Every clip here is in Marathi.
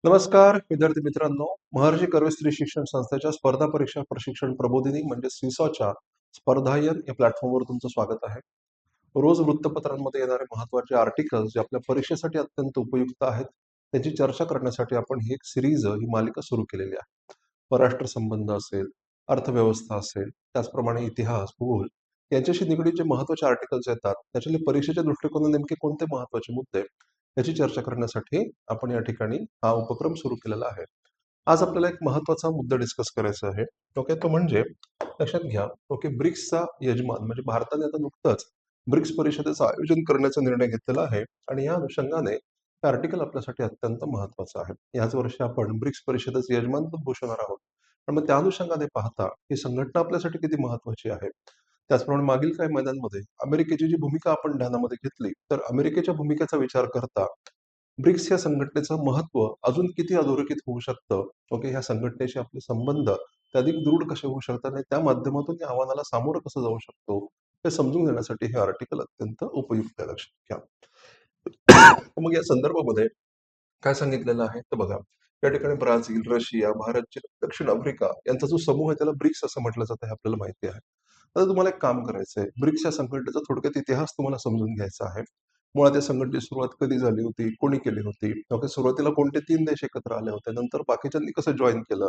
नमस्कार विद्यार्थी मित्रांनो. महर्षी कर्वे स्त्री शिक्षण संस्थेच्या स्पर्धा परीक्षा प्रशिक्षण प्रबोधिनी म्हणजे सिसॉच्या स्पर्धायन या प्लॅटफॉर्मवर तुमचं स्वागत आहे. रोज वृत्तपत्रांमध्ये येणारे महत्त्वाचे आर्टिकल्स जे आपल्या परीक्षेसाठी अत्यंत उपयुक्त आहेत, त्याची चर्चा करण्यासाठी आपण ही एक सिरीज ही मालिका सुरू केलेली आहे. परराष्ट्र संबंध असेल, अर्थव्यवस्था असेल, त्याचप्रमाणे इतिहास, भूगोल यांच्याशी निगडीत जे महत्त्वाचे आर्टिकल्स येतात, त्याच्यातले परीक्षेच्या दृष्टिकोनाने नेमके कोणते महत्त्वाचे मुद्दे याची चर्चा करण्यासाठी आपण या ठिकाणी हा उपक्रम सुरू केलेला आहे. आज आपल्याला एक महत्त्वाचा मुद्दा डिस्कस करायचा आहे. ओके, तो म्हणजे लक्षात घ्या, ओके, ब्रिक्सचा यजमान म्हणजे भारताने आता नुकतंच ब्रिक्स परिषदेचं आयोजन करण्याचा निर्णय घेतलेला आहे आणि या अनुषंगाने हे आर्टिकल आपल्यासाठी अत्यंत महत्त्वाचं आहे. याच वर्षी आपण ब्रिक्स परिषदेचे यजमान पण भूषवणार आहोत. पण मग त्या अनुषंगाने पाहता ही संघटना आपल्यासाठी किती महत्त्वाची आहे. त्याचप्रमाणे मागील काही महिन्यांमध्ये अमेरिकेची जी भूमिका आपण ध्यानामध्ये घेतली, तर अमेरिकेच्या भूमिकेचा विचार करता ब्रिक्स या संघटनेचं महत्त्व अजून किती अधोरेखित होऊ शकतं. ओके, ह्या संघटनेशी आपले संबंध ते अधिक दृढ कसे होऊ शकतात आणि त्या माध्यमातून या आव्हानाला सामोरं कसं जाऊ शकतो हे समजून घेण्यासाठी हे आर्टिकल अत्यंत उपयुक्त आहे. लक्षात घ्या. मग या संदर्भामध्ये काय सांगितलेलं आहे तर बघा, या ठिकाणी ब्राझील, रशिया, भारत, चीन, दक्षिण आफ्रिका यांचा जो समूह आहे त्याला ब्रिक्स असं म्हटलं जातं हे आपल्याला माहिती आहे. आता तुम्हाला एक काम करायचं आहे. ब्रिक्स या संघटनेचा थोडक्यात इतिहास तुम्हाला समजून घ्यायचा आहे. मुळात या संघटनेची सुरुवात कधी झाली होती, कोणी केली होती, ओके, सुरुवातीला कोणते 3 देश एकत्र आले होते, नंतर बाकीच्यांनी कसं जॉइन केलं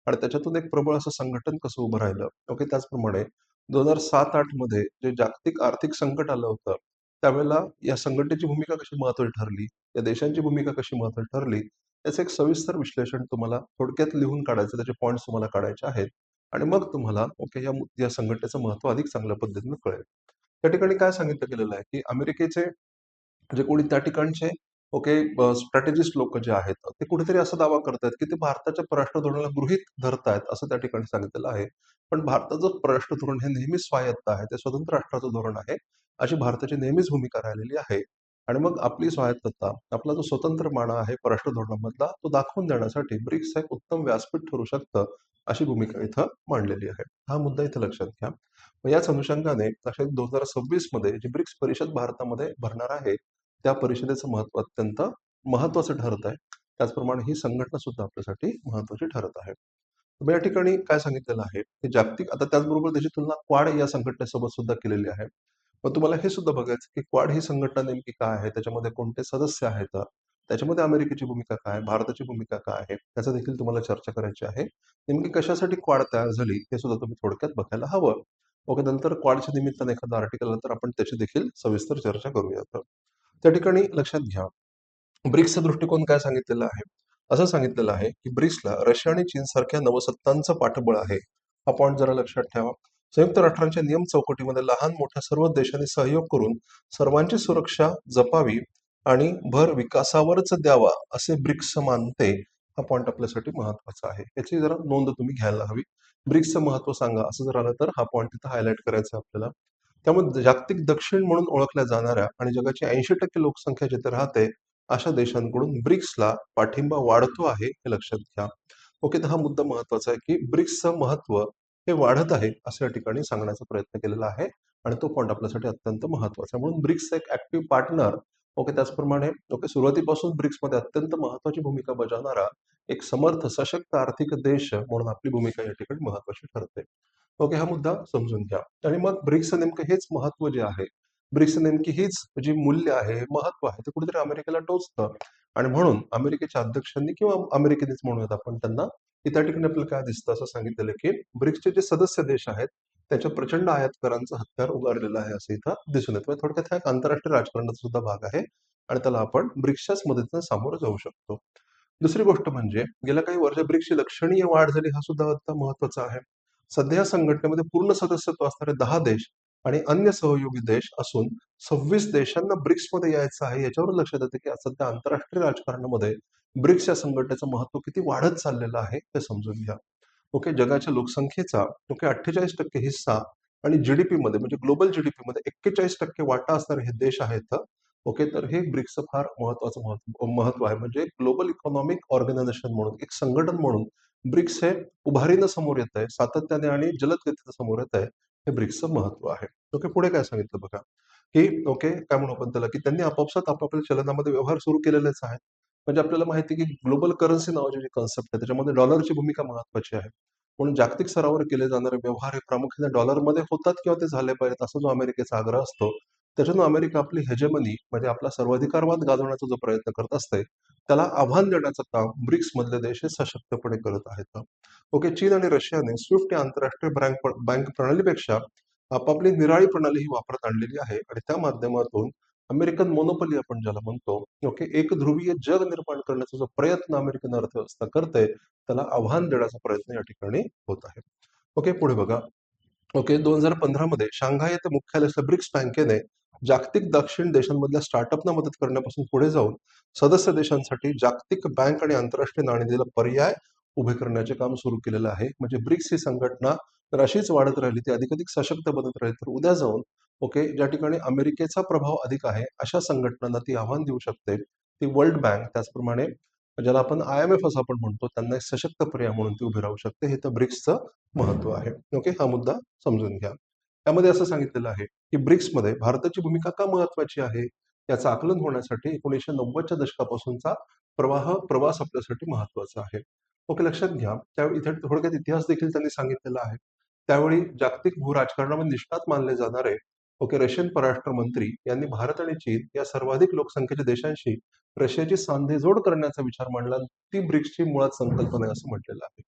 आणि त्याच्यातून एक प्रबळ असं संघटन कसं उभं राहिलं. ओके, त्याचप्रमाणे 2007-8 मध्ये जे जागतिक आर्थिक संकट आलं होतं, त्यावेळेला या संघटनेची भूमिका कशी महत्त्वाची ठरली, या देशांची भूमिका कशी महत्त्वाची ठरली, याचं एक सविस्तर विश्लेषण तुम्हाला थोडक्यात लिहून काढायचं, त्याचे पॉइंट्स तुम्हाला काढायचे आहेत आणि मग तुम्हाला ओके या संघटनेचं महत्त्व अधिक चांगल्या पद्धतीने कळेल. त्या ठिकाणी काय सांगितलं गेलेलं आहे, की अमेरिकेचे जे कोणी त्या ठिकाणचे ओके स्ट्रॅटेजिस्ट लोक जे आहेत, ते कुठेतरी असा दावा करतायत, की ते भारताच्या परराष्ट्र धोरणाला गृहीत धरतायत, असं त्या ठिकाणी सांगितलेलं आहे. पण भारताचं परराष्ट्र धोरण हे नेहमीच स्वायत्त आहे, ते स्वतंत्र राष्ट्राचं धोरण आहे, अशी भारताची नेहमीच भूमिका राहिलेली आहे. आणि मग आपली स्वायत्तता, आपला जो स्वतंत्रपणा आहे परराष्ट्र धोरणामधला, तो दाखवून देण्यासाठी ब्रिक्स एक उत्तम व्यासपीठ ठरू शकतं, अशी भूमिका इथं मांडलेली आहे. हा मुद्दा इथं लक्षात घ्या. मग याच अनुषंगाने अशा 2026 मध्ये जी ब्रिक्स परिषद भारतामध्ये भरणार आहे, त्या परिषदेचं महत्त्व अत्यंत महत्त्वाचं ठरत आहे. त्याचप्रमाणे ही संघटना सुद्धा आपल्यासाठी महत्त्वाची ठरत आहे. मग या ठिकाणी काय सांगितलेलं आहे, की जागतिक आता त्याचबरोबर त्याची तुलना क्वाड या संघटनेसोबत सुद्धा केलेली आहे. मग तुम्हाला हे सुद्धा बघायचं, की क्वाड ही संघटना नेमकी काय आहे, त्याच्यामध्ये कोणते सदस्य आहेत, त्याच्यामध्ये अमेरिकेची भूमिका काय, भारताची भूमिका काय आहे, त्याचा देखील तुम्हाला चर्चा करायची आहे. नेमकी कशासाठी क्वाड तयार झाली, हे सुद्धा तुम्ही थोडक्यात बघायला हवं. ओके, नंतर क्वाडच्या निमित्ताने एखादा आर्टिकल आलं तर आपण त्याची देखील सविस्तर चर्चा करूयात. त्या ठिकाणी लक्षात घ्या, ब्रिक्सचा दृष्टिकोन काय सांगितलेला आहे? असं सांगितलेलं आहे, की ब्रिक्सला रशिया आणि चीनसारख्या नवसत्तांचं पाठबळ आहे. हा पॉइंट जरा लक्षात ठेवा. संयुक्त राष्ट्रांच्या नियम चौकटीमध्ये लहान मोठ्या सर्व देशांनी सहयोग करून सर्वांची सुरक्षा जपावी आणि भर विकासावरच द्यावा, असे ब्रिक्स मानते. हा पॉइंट आपल्यासाठी महत्वाचा आहे. याची जरा नोंद तुम्ही घ्यायला हवी. ब्रिक्सचं महत्व सांगा असं जर आलं तर हा पॉइंट तिथं हायलाईट करायचा आहे आपल्याला. त्यामुळे जागतिक दक्षिण म्हणून ओळखल्या जाणाऱ्या आणि जगाची 80% लोकसंख्या जिथे राहते, अशा देशांकडून ब्रिक्सला पाठिंबा वाढतो आहे, हे लक्षात घ्या. ओके, तर हा मुद्दा महत्वाचा आहे, की ब्रिक्सचं महत्त्व हे वाढत आहे, असं या ठिकाणी सांगण्याचा प्रयत्न केलेला आहे आणि तो पॉईंट आपल्यासाठी अत्यंत महत्वाचा आहे. म्हणून ब्रिक्सचा एक ऍक्टिव्ह पार्टनर, ओके, त्याचप्रमाणे ओके सुरुवातीपासून ब्रिक्समध्ये अत्यंत महत्वाची भूमिका बजावणारा एक समर्थ, सशक्त आर्थिक देश म्हणून आपली भूमिका या ठिकाणी महत्वाची ठरते. ओके, हा मुद्दा समजून घ्या. आणि मग ब्रिक्सचं नेमकं हेच महत्व जे आहे, ब्रिक्सचं नेमकी हीच जी मूल्य आहे, हे महत्व आहे, ते कुठेतरी अमेरिकेला टोचतं आणि म्हणून अमेरिकेच्या अध्यक्षांनी किंवा अमेरिकेनेच म्हणूयात आपण त्यांना, की त्या ठिकाणी आपल्याला काय दिसतं असं सांगितलेलं, की ब्रिक्सचे जे सदस्य देश आहेत, त्याच्या प्रचंड आयातकरांचं हत्यार उगारलेलं आहे असं इथं दिसून येतं. म्हणजे थोडक्यात हा एक आंतरराष्ट्रीय राजकारणाचा सुद्धा भाग आहे आणि त्याला आपण ब्रिक्सच्याच मदतीने सामोरं जाऊ शकतो. दुसरी गोष्ट म्हणजे गेल्या काही वर्षात ब्रिक्सची लक्षणीय वाढ झाली, हा सुद्धा आता महत्वाचा आहे. सध्या या संघटनेमध्ये पूर्ण सदस्यत्व असणारे 10 देश आणि अन्य सहयोगी देश असून 26 देशांना ब्रिक्समध्ये यायचं आहे. याच्यावर लक्षात येतं, की सध्या आंतरराष्ट्रीय राजकारणामध्ये ब्रिक्स या संघटनेचं महत्व किती वाढत चाललेलं आहे ते समजून घ्या. ओके, जगाच्या लोकसंख्येचा ओके 48% हिस्सा आणि जीडीपी मध्ये म्हणजे ग्लोबल जीडीपी मध्ये 41% वाटा असणारे हे देश आहेत. ओके, तर हे ब्रिक्सचं फार महत्वाचं महत्व आहे. म्हणजे ग्लोबल इकॉनॉमिक ऑर्गनायझेशन म्हणून एक संघटन म्हणून ब्रिक्स हे उभारीनं समोर येत आहे, सातत्याने आणि जलद गतीनं समोर येत आहे. हे ब्रिक्सचं महत्व आहे. ओके, पुढे काय सांगितलं बघा, की ओके काय म्हणू आपण त्याला, की त्यांनी आपापसात आपापल्या चलनामध्ये व्यवहार सुरू केलेलेच आहेत. म्हणजे आपल्याला माहिती आहे की ग्लोबल करन्सी नावाची जी कन्सेप्ट आहे त्याच्यामध्ये डॉलरची भूमिका महत्त्वाची आहे. म्हणून जागतिक स्तरावर केले जाणारे व्यवहार हे प्रामुख्याने डॉलरमध्ये होतात किंवा ते झाले पाहिजेत असा जो अमेरिकेचा आग्रह असतो. त्याच्यातून अमेरिका आपली हेजेमनी म्हणजे आपला सर्वाधिकारवाद गाजवण्याचा जो प्रयत्न करत असते, त्याला आव्हान देण्याचं काम ब्रिक्स मधले देश हे सशक्तपणे करत आहेत. ओके, चीन आणि रशियाने स्विफ्ट या आंतरराष्ट्रीय बँक प्रणालीपेक्षा आपापली निराळी प्रणाली ही वापरात आणलेली आहे आणि त्या माध्यमातून अमेरिकन मोनोपॉली आपण ज्याला म्हणतो, ओके, एकध्रुवीय जग निर्माण करण्याचा जो प्रयत्न अमेरिकन अर्थव्यवस्था करते, त्याला आव्हान देण्याचा प्रयत्न या ठिकाणी होत आहे. ओके, पुढे बघा. ओके, 2015 मध्ये शांघाय येथे मुख्यालय असलेल्या ब्रिक्स बँकेने जागतिक दक्षिण देशांमधल्या स्टार्टअपना मदत करण्यापासून पुढे जाऊन सदस्य देशांसाठी जागतिक बँक आणि आंतरराष्ट्रीय नाणेनिधीला पर्याय उभे करण्याचे काम सुरू केलेलं आहे. म्हणजे ब्रिक्स ही संघटना तर अशीच वाढत राहिली, ती अधिकाधिक सशक्त बनत राहिली, तर उद्या जाऊन ओके, ज्या ठिकाणी अमेरिकेचा प्रभाव अधिक आहे, अशा संघटनांना ती आव्हान देऊ शकते. ती वर्ल्ड बँक, त्याचप्रमाणे ज्याला आपण IMF असं आपण म्हणतो, त्यांना एक सशक्त पर्याय म्हणून ती उभी राहू शकते. हे तर ब्रिक्सचं महत्व आहे. ओके, हा मुद्दा समजून घ्या. त्यामध्ये असं सांगितलेलं आहे, की ब्रिक्समध्ये भारताची भूमिका का महत्वाची आहे? याचं आकलन होण्यासाठी 1990च्या दशकापासूनचा प्रवास आपल्यासाठी महत्वाचा आहे. ओके, लक्षात घ्या. इथे थोडक्यात इतिहास देखील त्यांनी सांगितलेला आहे. त्यावेळी जागतिक भूराजकारणामध्ये निष्णात मानले जाणारे ओके, रशियन परराष्ट्र मंत्री यांनी भारत आणि चीन या सर्वाधिक लोकसंख्येच्या देशांशी रशियाची सांधेजोड करण्याचा विचार मांडला. ती ब्रिक्सची मुळात संकल्पना आहे असं म्हटलेलं आहे.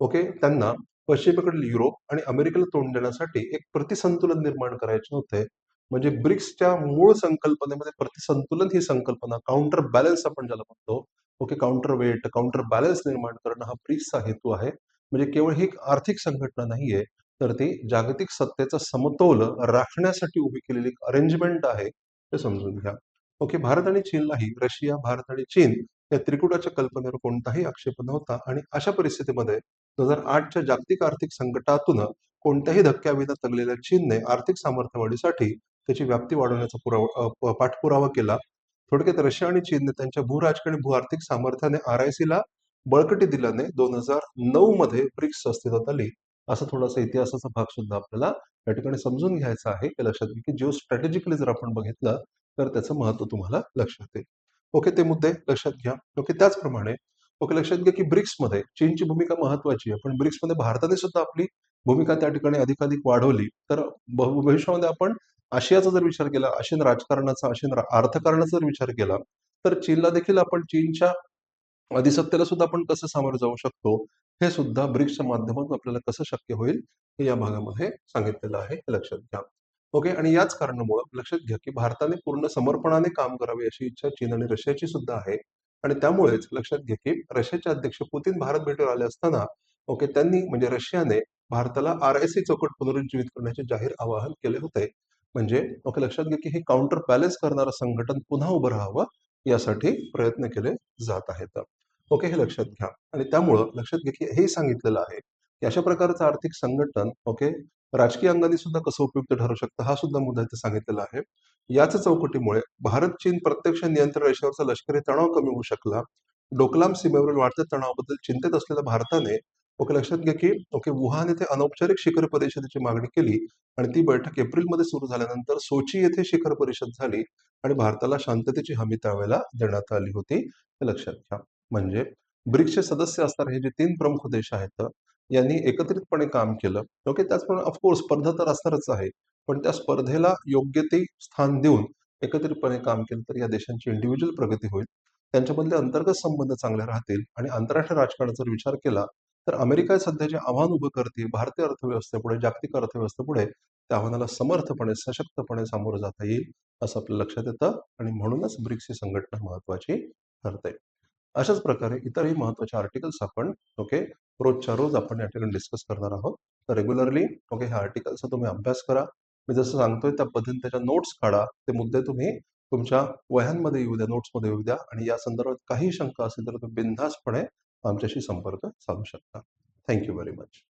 ओके, त्यांना पश्चिमेकडील युरोप आणि अमेरिकेला तोंड देण्यासाठी एक प्रतिसंतुलन निर्माण करायचे होते. म्हणजे ब्रिक्सच्या मूळ संकल्पनेमध्ये प्रतिसंतुलन ही संकल्पना, काउंटर बॅलन्स आपण ज्याला म्हणतो, okay, counter weight, counter balance निर्माण करणं हा ब्रिक्सचा हेतू आहे. म्हणजे केवळ ही एक आर्थिक संघटना नाहीये, तर ती जागतिक सत्तेचा समतोल राखण्यासाठी उभी केलेली एक अरेंजमेंट आहे, हे समजून घ्या. ओके, भारत आणि चीनलाही रशिया, भारत आणि चीन या त्रिकुटाच्या कल्पनेवर कोणताही आक्षेप नव्हता आणि अशा परिस्थितीमध्ये 2008च्या जागतिक आर्थिक संकटातून कोणत्याही धक्क्याविना तगलेल्या चीनने आर्थिक सामर्थ्य वाढीसाठी त्याची व्याप्ती वाढवण्याचा पाठपुरावा केला. थोडक्यात रशिया आणि चीनने त्यांच्या भूराजकीय भू आर्थिक सामर्थ्याने RICला बळकटी दिल्याने 2009 मध्ये ब्रिक्स अस्तित्वात आली. असा थोडासा इतिहासाचा भाग सुद्धा आपल्याला या ठिकाणी समजून घ्यायचा आहे. हे लक्षात घ्या की जिओ स्ट्रॅटेजिकली जर आपण बघितलं तर त्याचं महत्व तुम्हाला लक्षात येईल. ओके, ते मुद्दे लक्षात घ्या. ओके, त्याचप्रमाणे ओके, लक्षात घ्या की ब्रिक्समध्ये चीनची भूमिका महत्वाची आहे, पण ब्रिक्समध्ये भारताने सुद्धा आपली भूमिका त्या ठिकाणी अधिकाधिक वाढवली. तर भविष्यामध्ये आपण आशियाचा जर विचार केला, आशियन राजकारणाचा, आशियन अर्थकारणाचा जर विचार केला, तर चीनला देखील आपण चीनच्या अधिसत्तेला सुद्धा आपण कसं सामोरं जाऊ शकतो, हे सुद्धा ब्रिक्सच्या माध्यमातून आपल्याला कसं शक्य होईल, हे या भागामध्ये सांगितलेलं आहे. हे लक्षात घ्या. ओके, आणि याच कारणामुळं लक्षात घ्या, की भारताने पूर्ण समर्पणाने काम करावे अशी इच्छा चीन आणि रशियाची सुद्धा आहे. आणि त्यामुळेच लक्षात घ्या, की रशियाचे अध्यक्ष पुतिन भारत भेटीवर आले असताना ओके, त्यांनी म्हणजे रशियाने भारताला RIC चौकट पुनरुज्जीवित करण्याचे जाहीर आवाहन केले होते. म्हणजे ओके, लक्षात घ्या, की हे काउंटर बॅलन्स करणारं संघटन पुन्हा उभं राहावं यासाठी प्रयत्न केले जात आहेत. ओके, हे लक्षात घ्या. आणि त्यामुळं लक्षात घ्या, की हे सांगितलेलं आहे, की अशा प्रकारचं आर्थिक संघटन ओके, राजकीय अंगाने सुद्धा कसं उपयुक्त ठरू शकतं, हा सुद्धा मुद्दा इथे सांगितलेला आहे. याच चौकटीमुळे भारत-चीन प्रत्यक्ष नियंत्रण रेषेवरचा लष्करी तणाव कमी होऊ शकला. डोकलाम सीमेवरील वाढत्या तणावाबद्दल चिंतेत असलेल्या भारताने ओके, लक्षात घ्या, की ओके, वुहान येथे अनौपचारिक शिखर परिषदेची मागणी केली आणि ती बैठक एप्रिलमध्ये सुरू झाल्यानंतर सोची येथे शिखर परिषद झाली आणि भारताला शांततेची हमी त्यावेळेला देण्यात आली होती. हे लक्षात घ्या. म्हणजे ब्रिक्सचे सदस्य असणारे हे जे 3 प्रमुख देश आहेत, यांनी एकत्रितपणे काम केलं. ओके, त्याचप्रमाणे ऑफकोर्स स्पर्धा तर असणारच आहे. पण त्या स्पर्धेला योग्य ते स्थान देऊन एकत्रितपणे काम केलं तर या देशांची इंडिव्हिज्युअल प्रगती होईल. त्यांच्यामधले अंतर्गत संबंध चांगले राहतील आणि आंतरराष्ट्रीय राजकारणाचा जर विचार केला, तर अमेरिका सध्या जे आव्हान उभं करते भारतीय अर्थव्यवस्थेपुढे, जागतिक अर्थव्यवस्थेपुढे, त्या आव्हानाला समर्थपणे, सशक्तपणे सामोरं जाता येईल, असं आपल्या लक्षात येतं आणि म्हणूनच ब्रिक्स ही संघटना महत्वाची ठरते. अशाच प्रकारे इतरही महत्त्वाचे आर्टिकल्स आपण ओके, रोजच्या रोज आपण या ठिकाणी डिस्कस करणार आहोत. तर रेग्युलरली ओके, ह्या आर्टिकलचा तुम्ही अभ्यास करा. मी जसं सांगतोय त्या पद्धतीने त्याच्या नोट्स काढा. ते मुद्दे तुम्ही तुमच्या वह्यांमध्ये येऊ द्या, नोट्समध्ये येऊ द्या आणि या संदर्भात काही शंका असेल तर तुम्ही बिनधास्तपणे आमच्याशी संपर्क साधू शकता. Thank you very much.